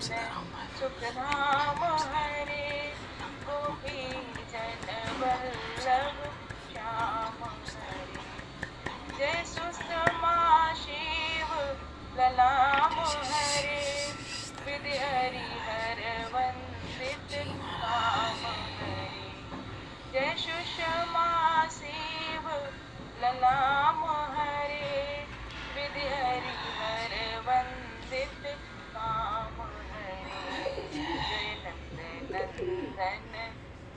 सुखधाम हरे गोपी जन वल्लभ श्याम हरे जय सुषमा शिव ललाम हरे विधि हर वंदित काम हरे जय सुषमा शिव ललाम हरे विधि हर वंदित काम हरे जय नंद नंदन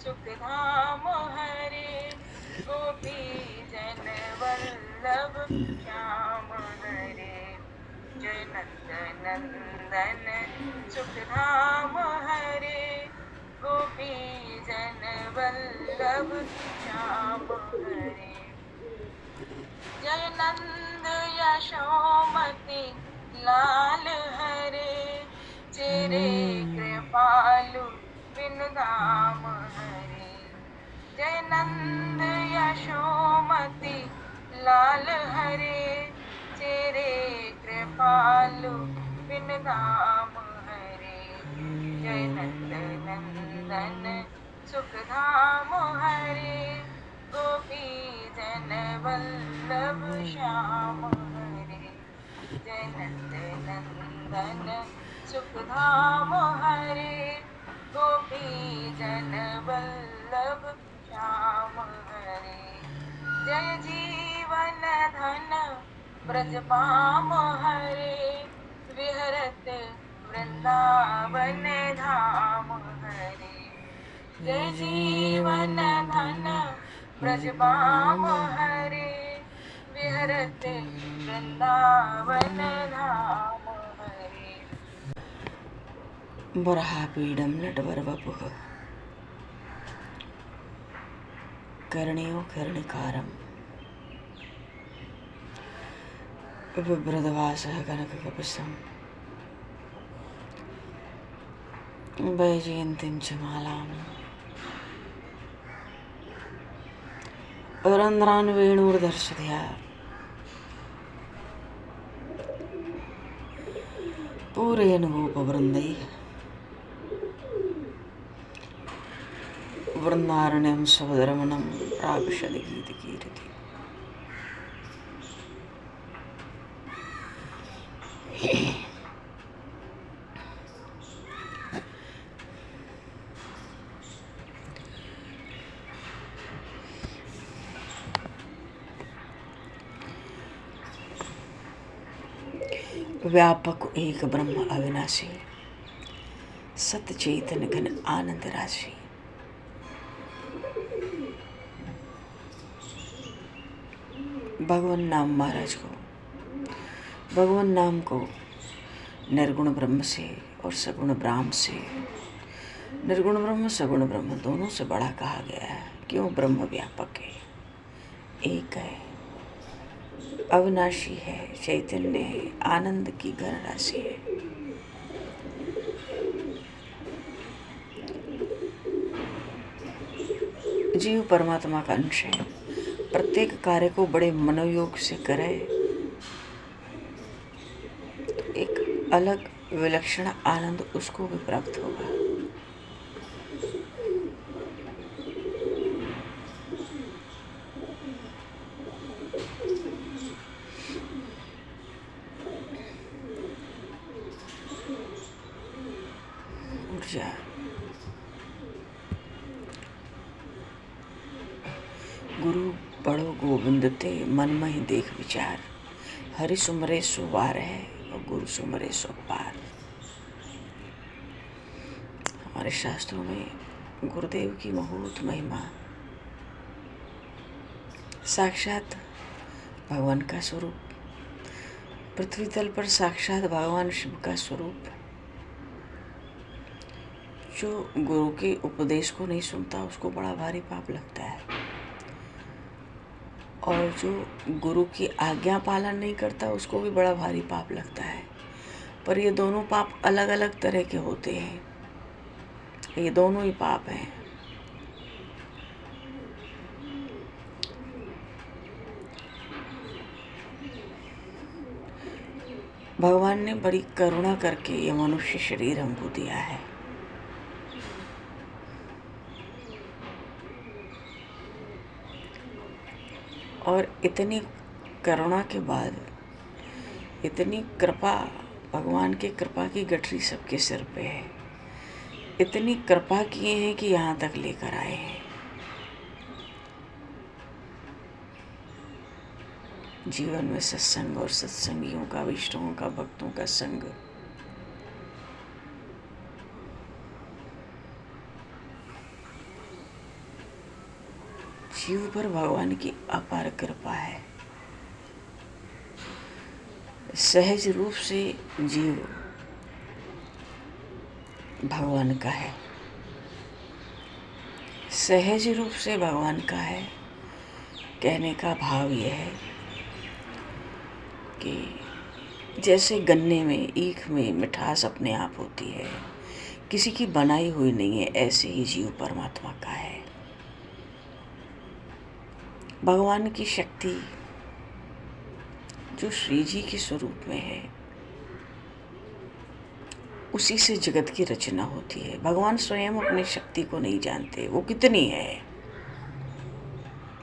सुखधाम हरे गोपी जन वल्लभ श्याम हरे जय नंद नंदन सुखधाम हरे गोपी जन वल्लभ श्याम हरे जय नंद यशोमति लाल हरे तेरे कृपालु बिन धाम हरे जय नंद यशोमति लाल हरे तेरे कृपालु बिन धाम हरे जय नंद नंदन सुखधाम हरे गोपी जन वल्लभ श्याम हरे जय नंद नंदन सुखधाम हरे गोपी जन वल्लभ श्याम हरे जय जीवन धन ब्रजपाम हरे विहरत वृंदावन धाम हरे जय जीवन धन ब्रजपाम हरे विहरत वृंदावन धाम हरे वराहपीडं नटवरवपुः कर्णयो कर्णिकारं बिभ्रदवासः कनककपिशं वैजयन्तीं च मालां रन्ध्रान् वेणुर्दर्शतया पूरयन् गोपवृन्दैः वृन्दारण्यं सवदरमणं प्राविशद गीतकीर्ति व्यापक एक ब्रह्म अविनाशी सत्य चेतन घन आनंद राशि भगवान नाम महाराज को भगवान नाम को निर्गुण ब्रह्म से और सगुण ब्रह्म से निर्गुण ब्रह्म सगुण ब्रह्म दोनों से बड़ा कहा गया है। क्यों? ब्रह्म व्यापक है, एक है, अविनाशी है, चैतन्य है, आनंद की घन राशि है। जीव परमात्मा का अंश है। प्रत्येक कार्य को बड़े मनोयोग से करे तो एक अलग विलक्षण आनंद उसको भी प्राप्त होगा। ऊर्जा गुरु पढ़ो गोविंद ते मन में ही देख विचार, हरि सुमरे सो वार है और गुरु सुमरे सो पार। हमारे शास्त्रों में गुरुदेव की महूत महिमा, साक्षात भगवान का स्वरूप, पृथ्वी तल पर साक्षात भगवान शिव का स्वरूप। जो गुरु के उपदेश को नहीं सुनता उसको बड़ा भारी पाप लगता है, और जो गुरु की आज्ञा पालन नहीं करता उसको भी बड़ा भारी पाप लगता है। पर ये दोनों पाप अलग अलग तरह के होते हैं, ये दोनों ही पाप हैं। भगवान ने बड़ी करुणा करके ये मनुष्य शरीर हमको दिया है। और इतनी करुणा के बाद, इतनी कृपा, भगवान की कृपा की गठरी सबके सिर पे है। इतनी कृपा किए हैं कि यहाँ तक लेकर आए हैं। जीवन में सत्संग और सत्संगियों का, वैष्णवों का, भक्तों का संग जीव पर भगवान की अपार कृपा है। सहज रूप से जीव भगवान का है, सहज रूप से भगवान का है। कहने का भाव यह है कि जैसे गन्ने में, ईख में मिठास अपने आप होती है, किसी की बनाई हुई नहीं है, ऐसे ही जीव परमात्मा का है। भगवान की शक्ति जो श्री जी के स्वरूप में है, उसी से जगत की रचना होती है। भगवान स्वयं अपनी शक्ति को नहीं जानते, वो कितनी है।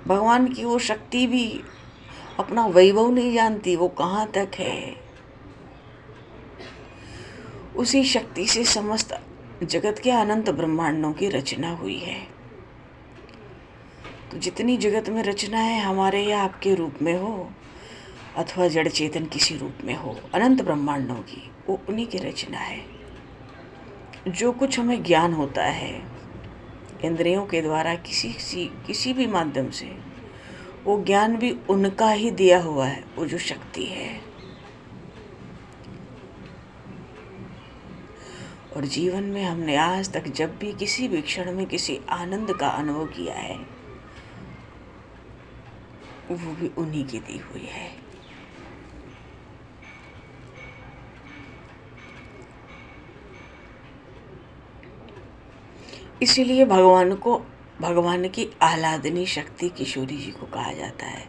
भगवान की वो शक्ति भी अपना वैभव नहीं जानती, वो कहाँ तक है। उसी शक्ति से समस्त जगत के अनंत ब्रह्मांडों की रचना हुई है। तो जितनी जगत में रचना है, हमारे या आपके रूप में हो अथवा जड़ चेतन किसी रूप में हो, अनंत ब्रह्मांडों की, वो उन्हीं की रचना है। जो कुछ हमें ज्ञान होता है इंद्रियों के द्वारा, किसी भी माध्यम से, वो ज्ञान भी उनका ही दिया हुआ है, वो जो शक्ति है। और जीवन में हमने आज तक जब भी किसी भी क्षण में किसी आनंद का अनुभव किया है, वो भी उन्हीं की दी हुई है। इसीलिए भगवान की आह्लादनी शक्ति किशोरी जी को कहा जाता है,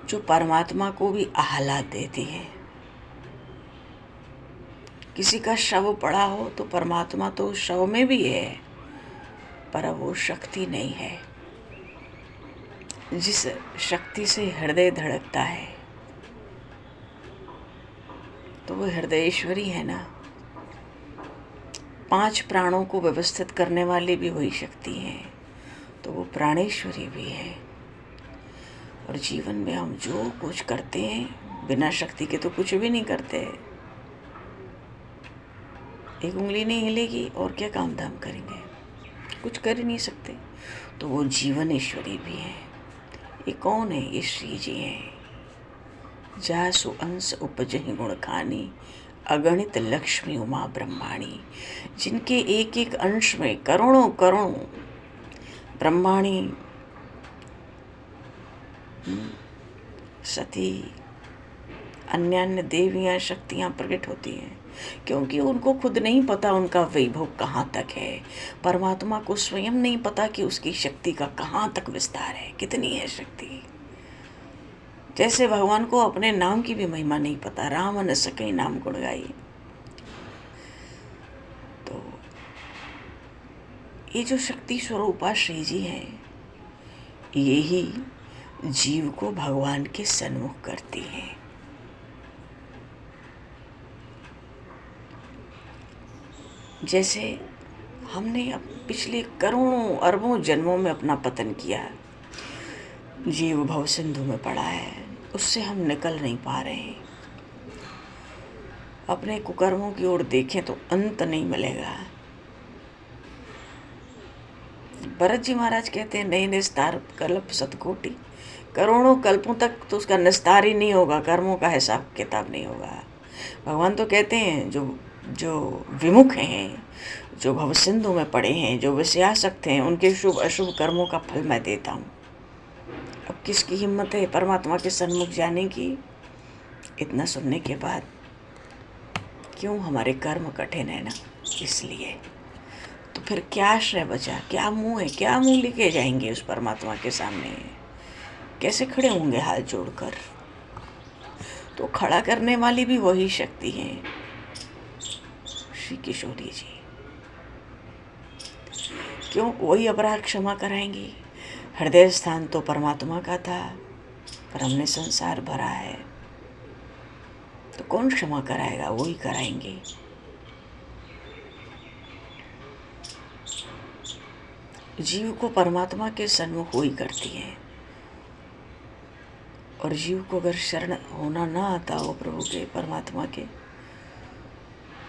जो परमात्मा को भी आह्लाद देती है। किसी का शव पड़ा हो तो परमात्मा तो उस शव में भी है, पर वो शक्ति नहीं है। जिस शक्ति से हृदय धड़कता है, तो वो हृदयेश्वरी है ना। 5 प्राणों को व्यवस्थित करने वाली भी वही शक्ति है, तो वो प्राणेश्वरी भी है। और जीवन में हम जो कुछ करते हैं, बिना शक्ति के तो कुछ भी नहीं करते। एक उंगली नहीं हिलेगी और क्या काम धाम करेंगे, कुछ कर ही नहीं सकते। तो वो जीवनेश्वरी भी है। ये कौन है? ये श्री जी हैं। जासु अंश उपजहि गुण खानी, अगणित लक्ष्मी उमा ब्रह्माणी। जिनके एक एक अंश में करोड़ों करोड़ों ब्रह्माणी, सती, अन्य अन्य देवियाँ, शक्तियाँ प्रकट होती हैं, क्योंकि उनको खुद नहीं पता उनका वैभव कहाँ तक है। परमात्मा को स्वयं नहीं पता कि उसकी शक्ति का कहाँ तक विस्तार है, कितनी है शक्ति। जैसे भगवान को अपने नाम की भी महिमा नहीं पता, राम न सके नाम गुण गाई। तो ये जो शक्ति स्वरूपा श्री जी हैं, ये ही जीव को भगवान के सन्मुख करती हैं। जैसे हमने पिछले करोड़ों अरबों जन्मों में अपना पतन किया, जीव भव सिंधु में पड़ा है, उससे हम निकल नहीं पा रहे हैं। अपने कुकर्मों की ओर देखें तो अंत नहीं मिलेगा। भरत जी महाराज कहते हैं, नए निस्तार कल्प सतकोटि। करोड़ों कल्पों तक तो उसका निस्तार ही नहीं होगा, कर्मों का हिसाब किताब नहीं होगा। भगवान तो कहते हैं, जो विमुख हैं, जो भवसिंधु में पड़े हैं, जो विषयासक्त हैं, उनके शुभ अशुभ कर्मों का फल मैं देता हूँ। अब किसकी हिम्मत है परमात्मा के सन्मुख जाने की? इतना सुनने के बाद क्यों? हमारे कर्म कठिन है ना, इसलिए। तो फिर क्या आश्रय बचा, क्या मुंह है, क्या मुंह लेके जाएंगे उस परमात्मा के सामने? कैसे खड़े होंगे हाथ जोड़कर? तो खड़ा करने वाली भी वही शक्ति है, श्री किशोरी जी। क्यों? वही अपराध क्षमा कराएंगी। हृदय स्थान तो परमात्मा का था, पर हमने संसार भरा है, तो कौन क्षमा कराएगा? वही कराएंगे। जीव को परमात्मा के सन्मुख वही करती है, और जीव को अगर शरण होना ना आता हो प्रभु के, परमात्मा के,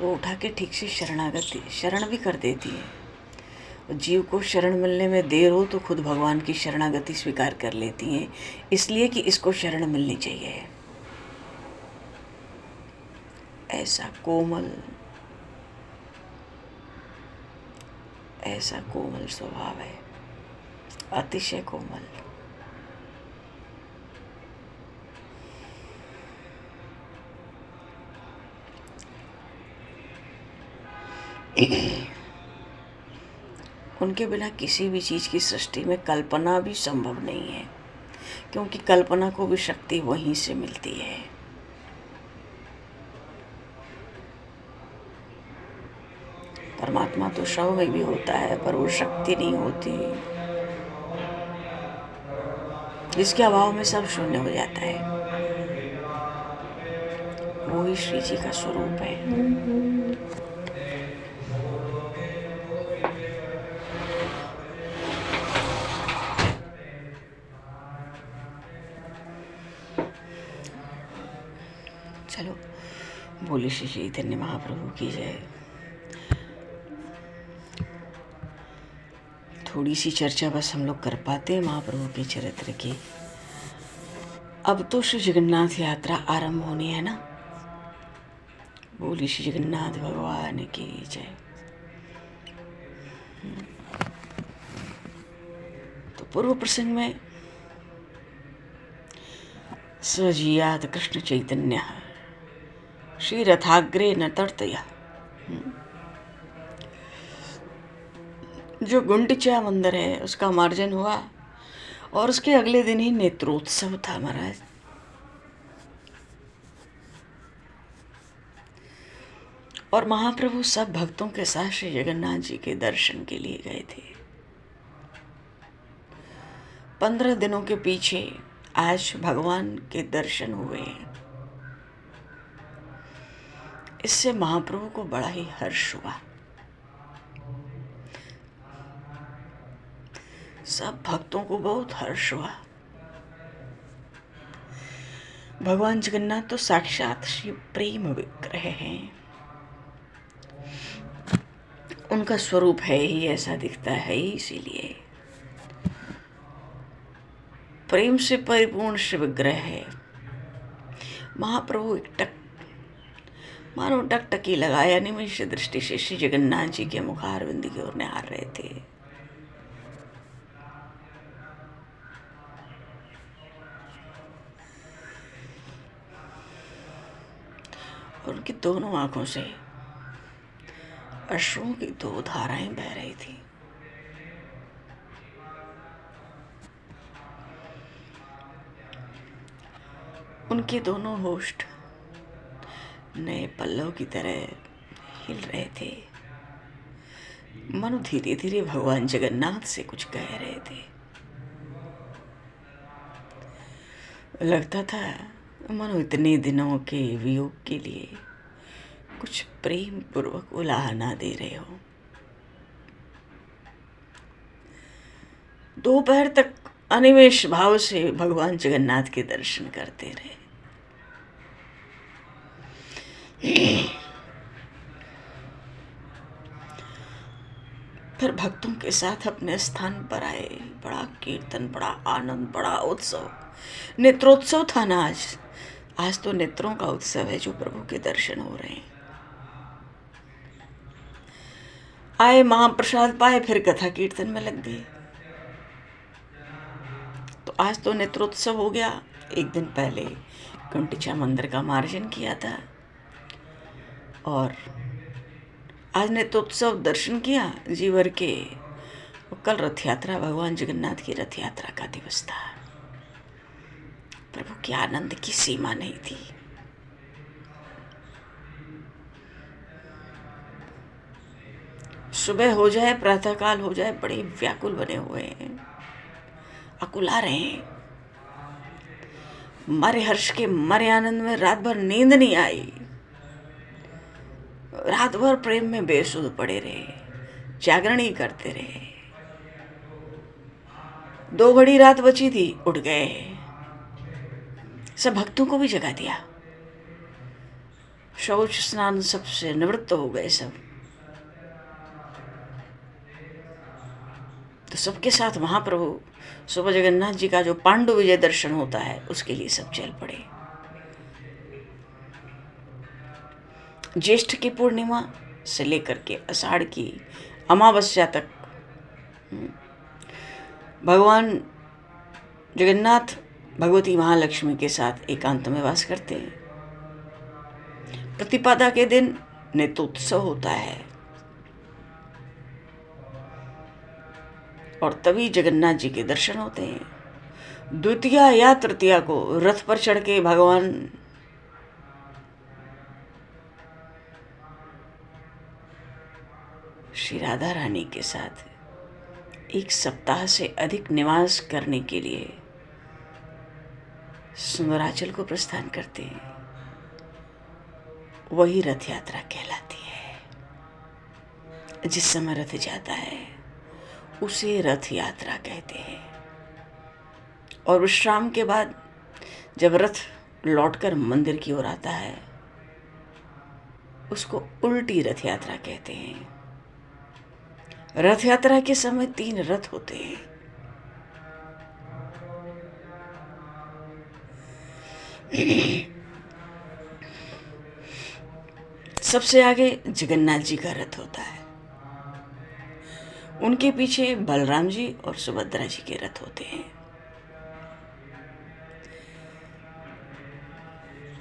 वो उठा के ठीक से शरण भी कर देती है। और जीव को शरण मिलने में देर हो तो खुद भगवान की शरणागति स्वीकार कर लेती हैं, इसलिए कि इसको शरण मिलनी चाहिए। ऐसा कोमल स्वभाव है, अतिशय कोमल। उनके बिना किसी भी चीज की सृष्टि में कल्पना भी संभव नहीं है, क्योंकि कल्पना को भी शक्ति वहीं से मिलती है। परमात्मा तो शव में भी होता है, पर वो शक्ति नहीं होती, जिसके अभाव में सब शून्य हो जाता है। वो ही श्री जी का स्वरूप है। चलो, बोले श्री चैतन्य महाप्रभु की जय। थोड़ी सी चर्चा बस हम लोग कर पाते हैं महाप्रभु के चरित्र की। अब तो श्री जगन्नाथ यात्रा आरंभ होनी है ना। बोली श्री जगन्नाथ भगवान की जय। तो पूर्व प्रसंग में सजीयात कृष्ण चैतन्य श्री रथाग्रे न तर्तया, जो गुंडिचा मंदिर है उसका मार्जन हुआ, और उसके अगले दिन ही नेत्रोत्सव था महाराज। और महाप्रभु सब भक्तों के साथ श्री जगन्नाथ जी के दर्शन के लिए गए थे। 15 दिनों के पीछे आज भगवान के दर्शन हुए। इससे महाप्रभु को बड़ा ही हर्ष हुआ। सब भक्तों को बहुत हर्ष हुआ। भगवान जगन्नाथ तो साक्षात श्री प्रेम विग्रह हैं। उनका स्वरूप है ही ऐसा, दिखता है ही, इसीलिए प्रेम से परिपूर्ण शिव विग्रह है। महाप्रभु मानो टकटकी लगाया निमिष दृष्टि से श्री जगन्नाथ जी के मुखारविंद की ओर निहार रहे थे। और उनकी दोनों आंखों से अश्रुओं की 2 धाराएं बह रही थी। उनके दोनों होष्ठ नए पल्लव की तरह हिल रहे थे, मनो धीरे धीरे भगवान जगन्नाथ से कुछ कह रहे थे। लगता था मनो इतने दिनों के वियोग के लिए कुछ प्रेम पूर्वक उलाहना दे रहे हो। दोपहर तक अनिमेष भाव से भगवान जगन्नाथ के दर्शन करते रहे। फिर भक्तों के साथ अपने स्थान पर आए। बड़ा कीर्तन, बड़ा आनंद, बड़ा उत्सव। नेत्रोत्सव था ना आज तो नेत्रों का उत्सव है जो प्रभु के दर्शन हो रहे हैं। आए, महाप्रसाद पाए, फिर कथा कीर्तन में लग गए। तो आज तो नेत्रोत्सव हो गया। एक दिन पहले गुंडिचा मंदिर का मार्जन किया था, और आज नेत्रोत्सव दर्शन किया जीवर के। कल रथ यात्रा, भगवान जगन्नाथ की रथ यात्रा का दिवस था। प्रभु के आनंद की सीमा नहीं थी। सुबह हो जाए, प्रातःकाल हो जाए, बड़े व्याकुल बने हुए हैं, अकुला रहे हैं। मरे हर्ष के, मरे आनंद में रात भर नींद नहीं आई, रात भर प्रेम में बेसुध पड़े रहे, जागरण ही करते रहे। 2 घड़ी रात बची थी, उठ गए, सब भक्तों को भी जगा दिया। शौच स्नान सबसे निवृत्त हो गए सब। तो सबके साथ महाप्रभु सुबह जगन्नाथ जी का जो पांडु विजय दर्शन होता है उसके लिए सब चल पड़े। ज्येष्ठ की पूर्णिमा से लेकर के आषाढ़ की अमावस्या तक भगवान जगन्नाथ भगवती महालक्ष्मी के साथ एकांत में वास करते हैं। प्रतिपदा के दिन नेत्रोत्सव होता है और तभी जगन्नाथ जी के दर्शन होते हैं। द्वितीया या तृतीया को रथ पर चढ़ के भगवान श्री राधा रानी के साथ 1 सप्ताह से अधिक निवास करने के लिए सुंदराचल को प्रस्थान करते हैं। वही रथ यात्रा कहलाती है। जिस समय रथ जाता है उसे रथ यात्रा कहते हैं। और विश्राम के बाद जब रथ लौटकर मंदिर की ओर आता है उसको उल्टी रथ यात्रा कहते हैं। रथ यात्रा के समय 3 रथ होते हैं। सबसे आगे जगन्नाथ जी का रथ होता है, उनके पीछे बलराम जी और सुभद्रा जी के रथ होते हैं।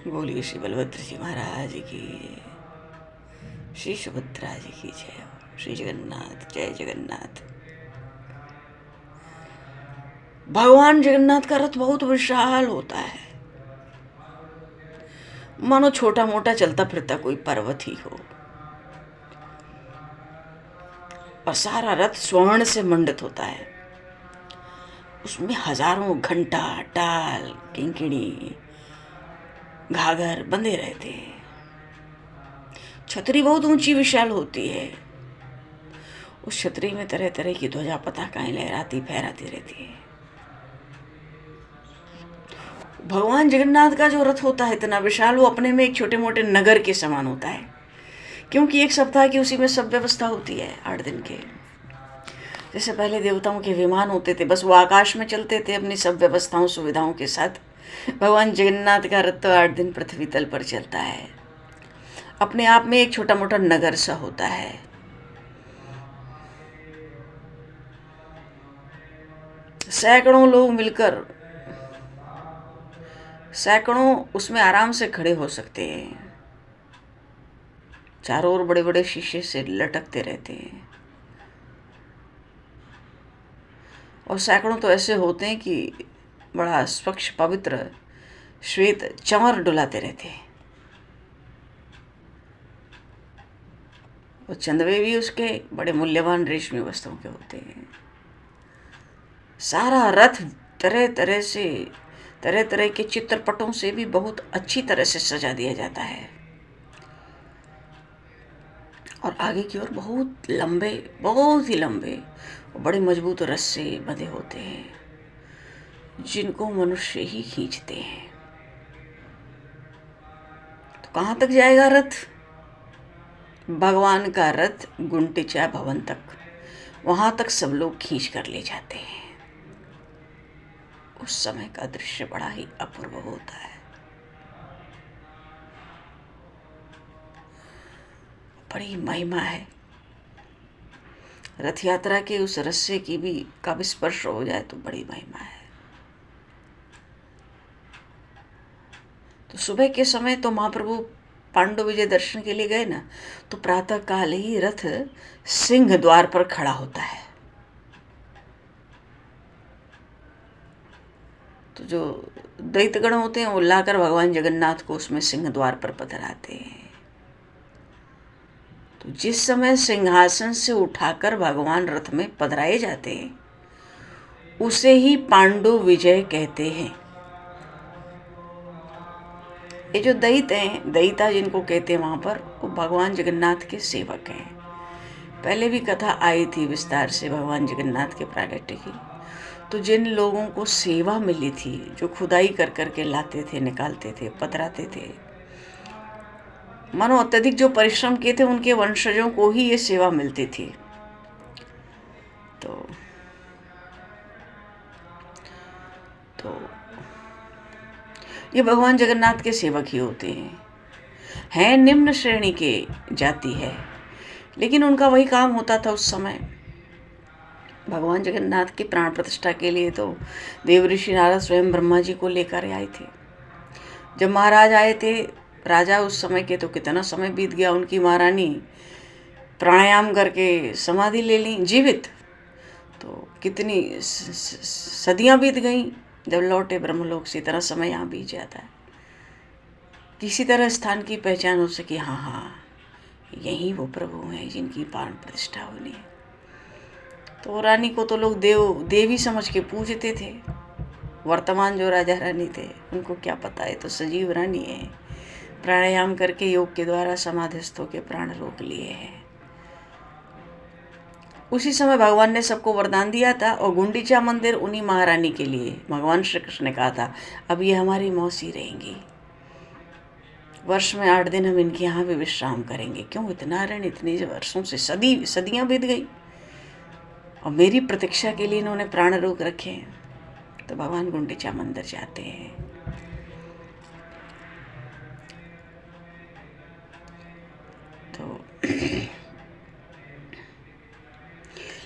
बोलिए श्री बलभद्र जी महाराज की, श्री सुभद्रा जी की जय, श्री जगन्नाथ, जय जगन्नाथ। भगवान जगन्नाथ का रथ बहुत विशाल होता है, मानो छोटा मोटा चलता फिरता कोई पर्वत ही हो। और सारा रथ स्वर्ण से मंडित होता है। उसमें हजारों घंटा, टाल, किंकिणी, घाघर बंधे रहते हैं। छतरी बहुत ऊंची विशाल होती है। उस छतरी में तरह तरह की ध्वजा पताकाएं लहराती फहराती रहती है। भगवान जगन्नाथ का जो रथ होता है इतना विशाल, वो अपने में एक छोटे मोटे नगर के समान होता है, क्योंकि 1 सप्ताह की उसी में सब व्यवस्था होती है। 8 दिन के, जैसे पहले देवताओं के विमान होते थे, बस वो आकाश में चलते थे अपनी सब व्यवस्थाओं सुविधाओं के साथ। भगवान जगन्नाथ का रथ तो 8 दिन पृथ्वी तल पर चलता है, अपने आप में एक छोटा मोटा नगर सा होता है। सैकड़ों लोग मिलकर सैकड़ों उसमें आराम से खड़े हो सकते हैं। चारों ओर बड़े बड़े शीशे से लटकते रहते हैं और सैकड़ों तो ऐसे होते हैं कि बड़ा स्वच्छ पवित्र श्वेत चंवर डुलाते रहते हैं। और चंदवे भी उसके बड़े मूल्यवान रेशमी वस्त्रों के होते हैं। सारा रथ तरह तरह के चित्रपटों से भी बहुत अच्छी तरह से सजा दिया जाता है। और आगे की ओर बहुत लंबे, बहुत ही लंबे और बड़े मजबूत रस्से बंधे होते हैं, जिनको मनुष्य ही खींचते हैं। तो कहाँ तक जाएगा रथ? भगवान का रथ गुंटिचा भवन तक, वहां तक सब लोग खींच कर ले जाते हैं। उस समय का दृश्य बड़ा ही अपूर्व होता है। बड़ी महिमा है। रथ यात्रा के उस रस्से की भी का भी स्पर्श हो जाए तो बड़ी महिमा है। तो सुबह के समय तो महाप्रभु पांडु विजय दर्शन के लिए गए ना, तो प्रातः काल ही रथ सिंह द्वार पर खड़ा होता है। तो जो दैत्यगण होते हैं वो लाकर भगवान जगन्नाथ को उसमें सिंह द्वार पर पधराते हैं। तो जिस समय सिंहासन से उठाकर भगवान रथ में पधराए जाते हैं उसे ही पांडु विजय कहते हैं। ये जो दैत हैं, दैता जिनको कहते हैं वहाँ पर, वो भगवान जगन्नाथ के सेवक हैं। पहले भी कथा आई थी विस्तार से भगवान जगन्नाथ के प्रागट्य की। तो जिन लोगों को सेवा मिली थी, जो खुदाई कर कर के लाते थे, निकालते थे, पधराते थे, मानो अत्यधिक जो परिश्रम किए थे उनके वंशजों को ही ये सेवा मिलती थी। तो ये भगवान जगन्नाथ के सेवक ही होते हैं निम्न श्रेणी के जाति है, लेकिन उनका वही काम होता था उस समय। भगवान जगन्नाथ की प्राण प्रतिष्ठा के लिए तो देव ऋषि नारद स्वयं ब्रह्मा जी को लेकर आए थे। जब महाराज आए थे, राजा उस समय के, तो कितना समय बीत गया, उनकी महारानी प्राणायाम करके समाधि ले ली जीवित, तो कितनी सदियां बीत गईं। जब लौटे ब्रह्मलोक से, इतना समय यहाँ बीत जाता है। किसी तरह स्थान की पहचान हो सकी, हाँ यही वो प्रभु हैं जिनकी प्राण प्रतिष्ठा होनी है। तो रानी को तो लोग देवी समझ के पूजते थे। वर्तमान जो राजा रानी थे उनको क्या पता है, तो सजीव रानी है, प्राणायाम करके योग के द्वारा समाधिस्थों के प्राण रोक लिए हैं। उसी समय भगवान ने सबको वरदान दिया था, और गुंडीचा मंदिर उन्हीं महारानी के लिए भगवान श्री कृष्ण ने कहा था, अब ये हमारी मौसी रहेंगी, वर्ष में 8 दिन हम इनके यहाँ भी विश्राम करेंगे। क्यों इतना ऋण, इतने वर्षों से सदियां बीत गई और मेरी प्रतीक्षा के लिए इन्होंने प्राण रोक रखे हैं। तो भगवान गुंडीचा मंदिर जाते हैं। तो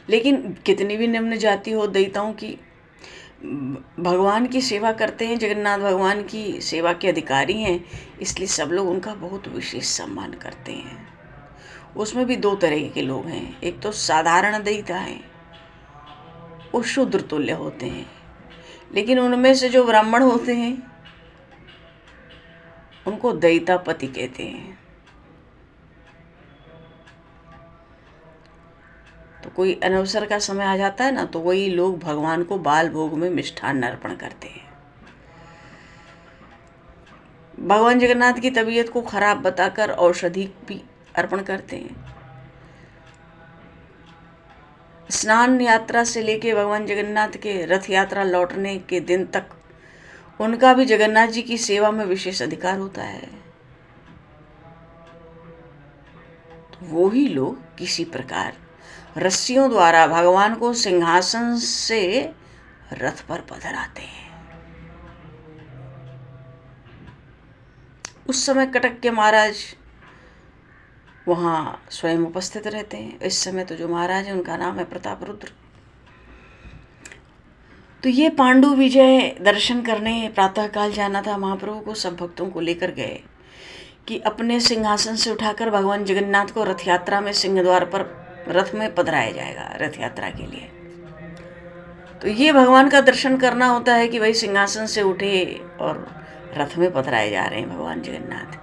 लेकिन कितनी भी निम्न जाति हो दैताओं की, भगवान की सेवा करते हैं, जगन्नाथ भगवान की सेवा के अधिकारी हैं, इसलिए सब लोग उनका बहुत विशेष सम्मान करते हैं। उसमें भी 2 तरह के लोग हैं। एक तो साधारण दैता हैं, वो शूद्र तुल्य होते हैं, लेकिन उनमें से जो ब्राह्मण होते हैं उनको दैतापति कहते हैं। तो कोई अनवसर का समय आ जाता है ना, तो वही लोग भगवान को बाल भोग में मिष्ठान्न अर्पण करते हैं। भगवान जगन्नाथ की तबीयत को खराब बताकर औषधि भी अर्पण करते हैं। स्नान यात्रा से लेके भगवान जगन्नाथ के रथ यात्रा लौटने के दिन तक उनका भी जगन्नाथ जी की सेवा में विशेष अधिकार होता है। तो वो ही लोग किसी प्रकार रस्सियों द्वारा भगवान को सिंहासन से रथ पर पधराते हैं। उस समय कटक के महाराज वहाँ स्वयं उपस्थित रहते हैं। इस समय तो जो महाराज है उनका नाम है प्रताप रुद्र। तो ये पांडु विजय दर्शन करने प्रातःकाल जाना था महाप्रभु को, सब भक्तों को लेकर गए कि अपने सिंहासन से उठाकर भगवान जगन्नाथ को रथ यात्रा में सिंहद्वार पर रथ में पधराया जाएगा रथ यात्रा के लिए। तो ये भगवान का दर्शन करना होता है कि भाई सिंहासन से उठे और रथ में पधराए जा रहे हैं भगवान जगन्नाथ।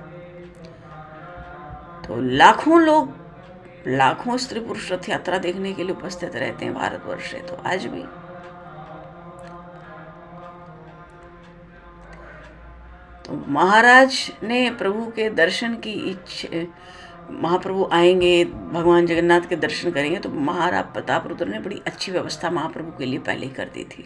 तो लाखों लोग, लाखों स्त्री पुरुष रथ यात्रा देखने के लिए उपस्थित रहते हैं भारतवर्ष से, तो आज भी। तो महाराज ने प्रभु के दर्शन की इच्छा, महाप्रभु आएंगे, भगवान जगन्नाथ के दर्शन करेंगे, तो महाराज प्रताप रुद्र ने बड़ी अच्छी व्यवस्था महाप्रभु के लिए पहले ही कर दी थी।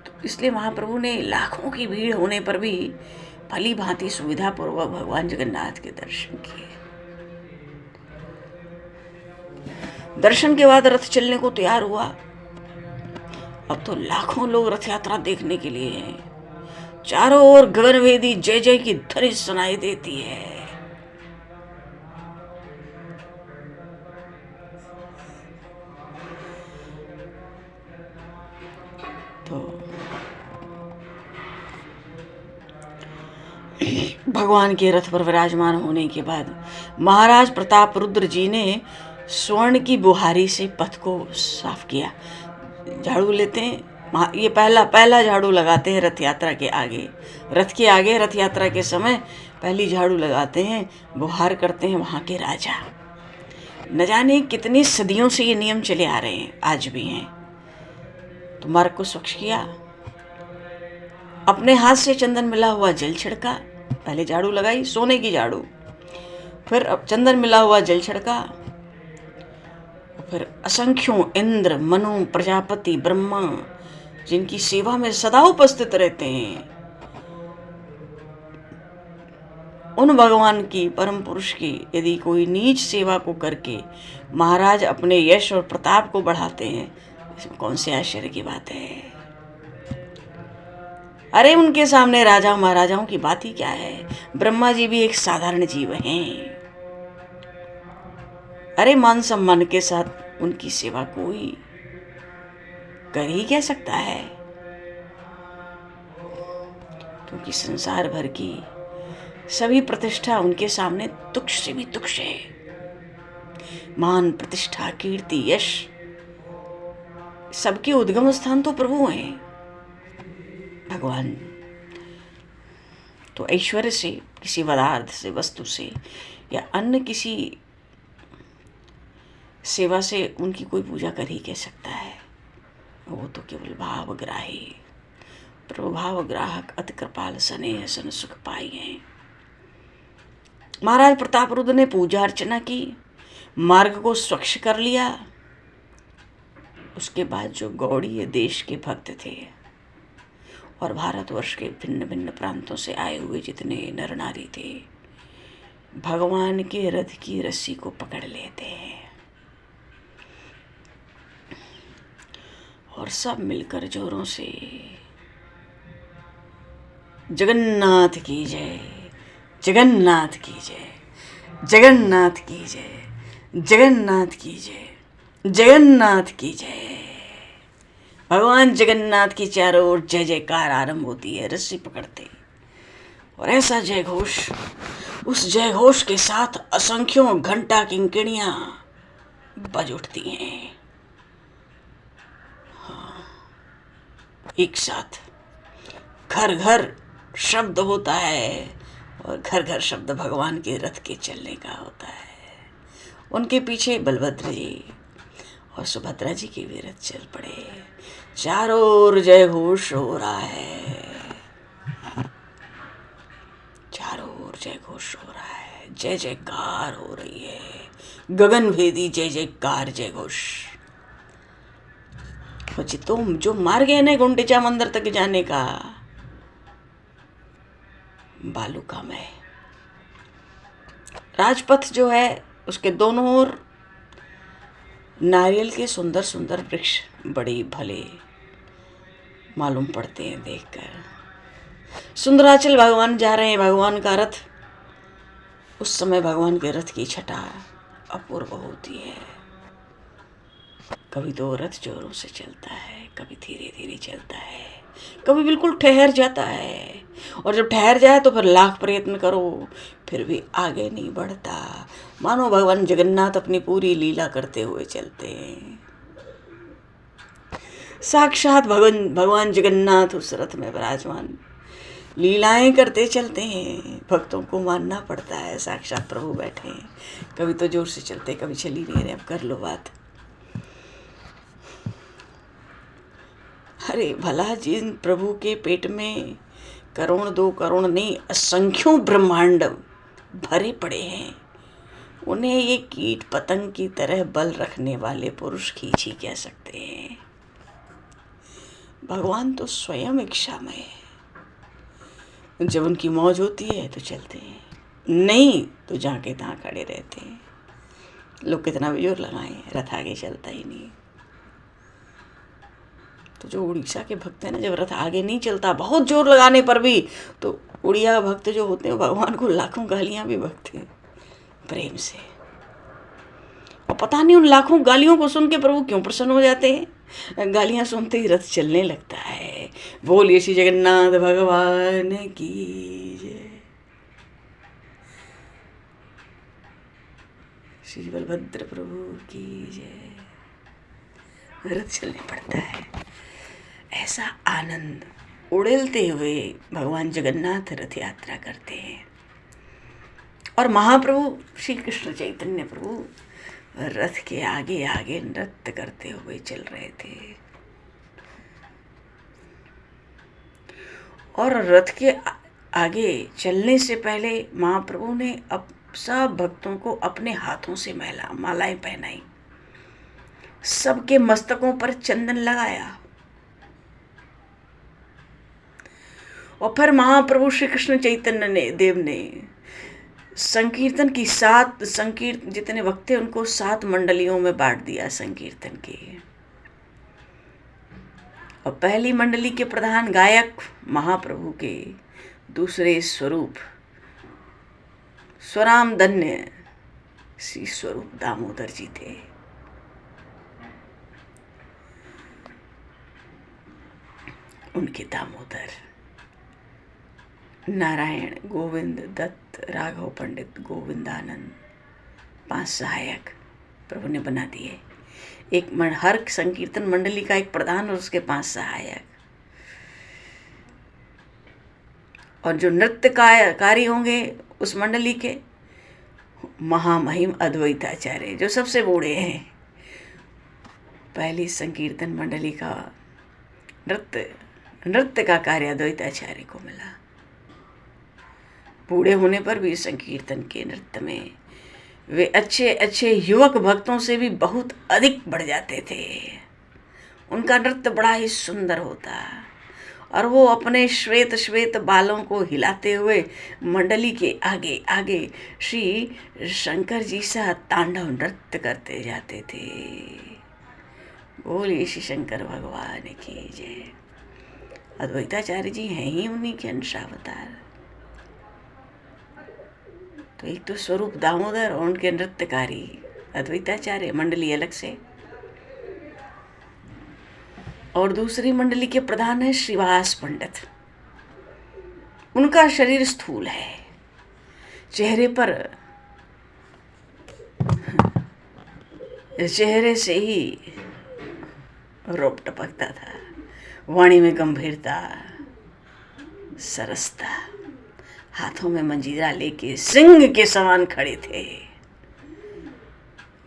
तो इसलिए महाप्रभु ने लाखों की भीड़ होने पर भी भली भांति सुविधा पूर्वक भगवान जगन्नाथ के दर्शन किए। दर्शन के बाद रथ चलने को तैयार हुआ। अब तो लाखों लोग रथ यात्रा देखने के लिए हैं। चारों ओर गगनभेदी जय जय की ध्वनि सुनाई देती है। तो भगवान के रथ पर विराजमान होने के बाद महाराज प्रताप रुद्र जी ने स्वर्ण की बुहारी से पथ को साफ किया। झाड़ू लेते हैं, ये पहला झाड़ू लगाते हैं रथ यात्रा के आगे। रथ के आगे रथ यात्रा के समय पहली झाड़ू लगाते हैं, गुहार करते हैं वहाँ के राजा। न जाने कितनी सदियों से ये नियम चले आ रहे हैं, आज भी हैं। तो मार्ग को स्वच्छ किया, अपने हाथ से चंदन मिला हुआ जल छिड़का, पहले झाड़ू लगाई, सोने की झाड़ू, फिर अब चंदन मिला हुआ जल छिड़का, फिर असंख्यों इंद्र, मनु, प्रजापति, ब्रह्मा, जिनकी सेवा में सदा उपस्थित रहते हैं, उन भगवान की, परम पुरुष की यदि कोई नीच सेवा को करके महाराज अपने यश और प्रताप को बढ़ाते हैं, इसमें कौन से आश्चर्य की बात है। अरे उनके सामने राजा महाराजाओं की बात ही क्या है, ब्रह्मा जी भी एक साधारण जीव हैं। अरे मान सम्मान के साथ उनकी सेवा कोई कर ही क्या सकता है, क्योंकि संसार भर की सभी प्रतिष्ठा उनके सामने तुच्छ से भी तुच्छ है। मान, प्रतिष्ठा, कीर्ति, यश, सबके उद्गम स्थान तो प्रभु हैं, भगवान। तो ऐश्वर्य से, किसी पदार्थ से, वस्तु से या अन्य किसी सेवा से उनकी कोई पूजा कर ही कह सकता है। वो तो केवल भावग्राही, प्रभाव ग्राहक, अति कृपाल, स्नेह सन सुख पाई हैं। महाराज प्रतापरुद्र ने पूजा अर्चना की, मार्ग को स्वच्छ कर लिया। उसके बाद जो गौड़ीय देश के भक्त थे और भारतवर्ष के भिन्न भिन्न प्रांतों से आए हुए जितने नर नारी थे, भगवान के रथ की रस्सी को पकड़ लेते हैं और सब मिलकर जोरों से जगन्नाथ की जय, जगन्नाथ की जय, जगन्नाथ की जय, जगन्नाथ की जय, जगन्नाथ की जय। भगवान जगन्नाथ की चारों ओर जय जयकार आरंभ होती है रस्सी पकड़ते, और ऐसा जय घोष, उस जय घोष के साथ असंख्यों घंटा किंकिणियां बज उठती हैं। हाँ, एक साथ घर घर शब्द होता है, और घर घर शब्द भगवान के रथ के चलने का होता है। उनके पीछे बलभद्र जी और सुभद्रा जी के भी रथ चल पड़े। चारों ओर जय घोष हो रहा है, चारों ओर जय घोष हो रहा है, जय जयकार हो रही है, गगन भेदी जय जयकार, जय घोष। तो जो मार्ग है ना गुंडिचा मंदिर तक जाने का, बालू का में राजपथ जो है, उसके दोनों ओर नारियल के सुंदर सुंदर वृक्ष बड़े भले मालूम पड़ते हैं देखकर। सुंदराचल भगवान जा रहे हैं, भगवान का रथ। उस समय भगवान के रथ की छटा अपूर्व होती है। कभी तो रथ जोरों से चलता है, कभी धीरे धीरे चलता है, कभी बिल्कुल ठहर जाता है, और जब ठहर जाए तो फिर लाख प्रयत्न करो फिर भी आगे नहीं बढ़ता। मानो भगवान जगन्नाथ अपनी पूरी लीला करते हुए चलते हैं। साक्षात भगवान जगन्नाथ उस रथ में विराजमान लीलाएं करते चलते हैं। भक्तों को मानना पड़ता है साक्षात प्रभु बैठे हैं। कभी तो जोर से चलते, कभी चल ही नहीं रहे, अब कर लो बात। अरे भला जिन प्रभु के पेट में करोड़ दो करोड़ नहीं असंख्यों ब्रह्मांड भरे पड़े हैं, उन्हें ये कीट पतंग की तरह बल रखने वाले पुरुष खींच ही कह सकते हैं। भगवान तो स्वयं इच्छामय है। जब उनकी मौज होती है तो चलते हैं, नहीं तो जहाँ के तहाँ खड़े रहते हैं। लोग कितना भी जोर लगाएं, रथ आगे चलता ही नहीं। तो जो उड़ीसा के भक्त हैं ना, जब रथ आगे नहीं चलता बहुत जोर लगाने पर भी, तो उड़िया भक्त जो होते हैं भगवान को लाखों गालियाँ भी बकते हैं प्रेम से। और पता नहीं उन लाखों गालियों को सुन के प्रभु क्यों प्रसन्न हो जाते हैं। गालियाँ सुनते ही रथ चलने लगता है। बोलिए श्री जगन्नाथ भगवान की जय, श्री बलभद्र प्रभु की जय। रथ चलने पड़ता है। ऐसा आनंद उड़ेलते हुए भगवान जगन्नाथ रथ यात्रा करते हैं। और महाप्रभु श्री कृष्ण चैतन्य प्रभु रथ के आगे आगे नृत्य करते हुए चल रहे थे। और रथ के आगे चलने से पहले महाप्रभु ने अब सब भक्तों को अपने हाथों से मालाएं पहनाई, सबके मस्तकों पर चंदन लगाया। और फिर महाप्रभु श्री कृष्ण चैतन्य देव ने संकीर्तन की जितने वक्त थे उनको 7 मंडलियों में बांट दिया संकीर्तन के। और पहली मंडली के प्रधान गायक महाप्रभु के दूसरे स्वरूप स्वराम धन्य श्री स्वरूप दामोदर जी थे। उनके दामोदर नारायण, गोविंद, दत्त, राघव पंडित, गोविंदानंद 5 सहायक प्रभु ने बना दिए। हर संकीर्तन मंडली का एक प्रधान और उसके 5 सहायक। और जो नृत्यकारी होंगे उस मंडली के महामहिम अद्वैताचार्य जो सबसे बूढ़े हैं। पहली संकीर्तन मंडली का नृत्य का कार्य अद्वैताचार्य को मिला। बूढ़े होने पर भी संकीर्तन के नृत्य में वे अच्छे युवक भक्तों से भी बहुत अधिक बढ़ जाते थे। उनका नृत्य बड़ा ही सुंदर होता और वो अपने श्वेत बालों को हिलाते हुए मंडली के आगे आगे श्री शंकर जी सा तांडव नृत्य करते जाते थे। बोलिए श्री शंकर भगवान की जय। अद्वैताचार्य जी हैं ही उन्हीं के अंशावतार। तो एक तो स्वरूप दामोदर और उनके नृत्यकारी अद्वैताचार्य मंडली अलग से। और दूसरी मंडली के प्रधान है श्रीवास पंडित। उनका शरीर स्थूल है, चेहरे से ही रूप टपकता था, वाणी में गंभीरता, सरसता, हाथों में मंजीरा लेके सिंह के समान खड़े थे।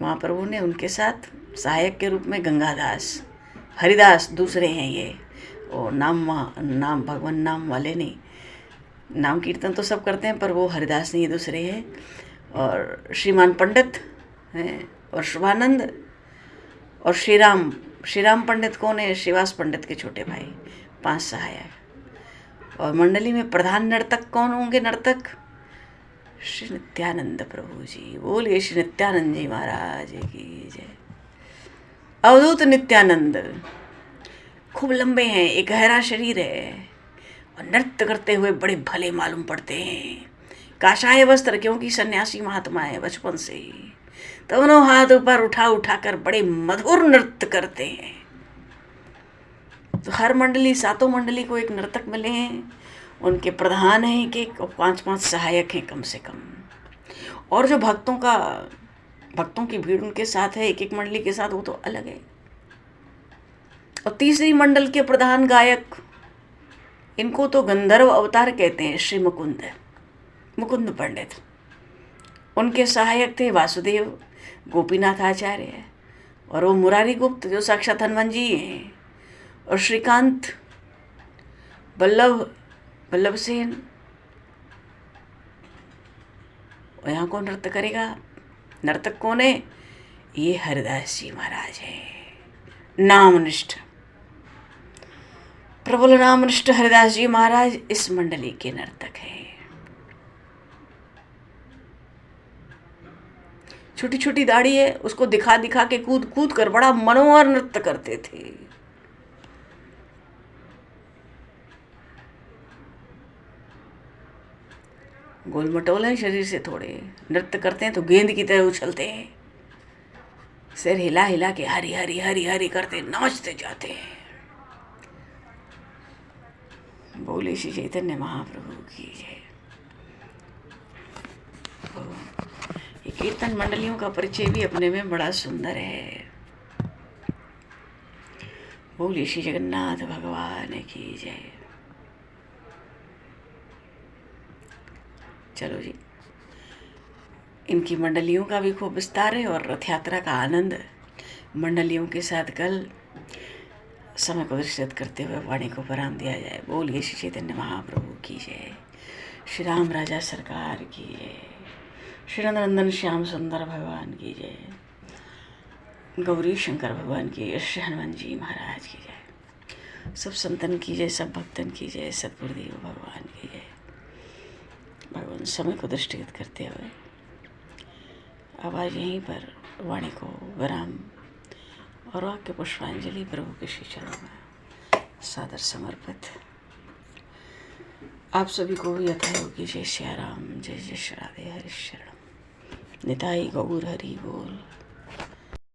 महाप्रभु ने उनके साथ सहायक के रूप में गंगादास, हरिदास दूसरे हैं ये, और नाम भगवान नाम वाले नहीं। नाम कीर्तन तो सब करते हैं पर वो हरिदास नहीं, ये दूसरे हैं। और श्रीमान पंडित हैं और शुभानंद और श्रीराम पंडित कौन है? श्रीवास पंडित के छोटे भाई, 5 सहायक। और मंडली में प्रधान नर्तक कौन होंगे? नर्तक श्री नित्यानंद प्रभु जी। बोलिए श्री नित्यानंद जी महाराज की जय। अवधूत नित्यानंद खूब लंबे हैं, एक गहरा शरीर है और नृत्य करते हुए बड़े भले मालूम पड़ते हैं। काशाय वस्त्र, क्योंकि सन्यासी महात्मा है बचपन से ही। दोनों हाथ ऊपर उठाकर बड़े मधुर नृत्य करते हैं। तो हर मंडली, 7 मंडली को एक नर्तक मिले हैं, उनके प्रधान हैं कि 5-5 सहायक हैं कम से कम। और जो भक्तों की भीड़ उनके साथ है, एक मंडली के साथ, वो तो अलग है। और तीसरी मंडल के प्रधान गायक, इनको तो गंधर्व अवतार कहते हैं, श्री मुकुंद पंडित। उनके सहायक थे वासुदेव, गोपीनाथ आचार्य और वो मुरारी गुप्त जो साक्षात हनुमान जी हैं, और श्रीकांत, बल्लभ सेन। और यहाँ कौन नृत्य करेगा? नर्तक कौन है? ये हरिदास जी महाराज है। नामनिष्ठ, प्रबल नामनिष्ठ हरिदास जी महाराज इस मंडली के नर्तक हैं। छोटी छोटी दाढ़ी है, उसको दिखा के कूद कर बड़ा मनोहर नृत्य करते थे। गोल मटोले शरीर से, थोड़े नृत्य करते हैं तो गेंद की तरह उछलते हैं, सिर हिला हिला के हरी हरी हरी हरी करते नाचते जाते हैं। बोले श्री चैतन्य महाप्रभु की जय। ये कीर्तन मंडलियों का परिचय भी अपने में बड़ा सुंदर है। बोले श्री जगन्नाथ भगवान की जय। चलो जी, इनकी मंडलियों का भी खूब विस्तार है और रथ यात्रा का आनंद मंडलियों के साथ कल समय को दृष्टिगत करते हुए वाणी को विराम दिया जाए। बोलिए श्री चैतन्य महाप्रभु की जय, श्री राम राजा सरकार की जय, श्री नंदन श्याम सुंदर भगवान की जय, गौरी शंकर भगवान की जय, श्री हनुमान जी महाराज की जय, सब संतन की जय, सब भक्तन की जय, सतगुरुदेव भगवान की जय। भगवान समय को दृष्टिगत करते हुए अब आज यहीं पर वाणी को विराम और वाक्य पुष्पांजलि प्रभु के श्री चरणों में सादर समर्पित। आप सभी को यथायोगी जय श्री राम, जय जय श्री राधे, हरि शरण, निताई गौर हरि बोल।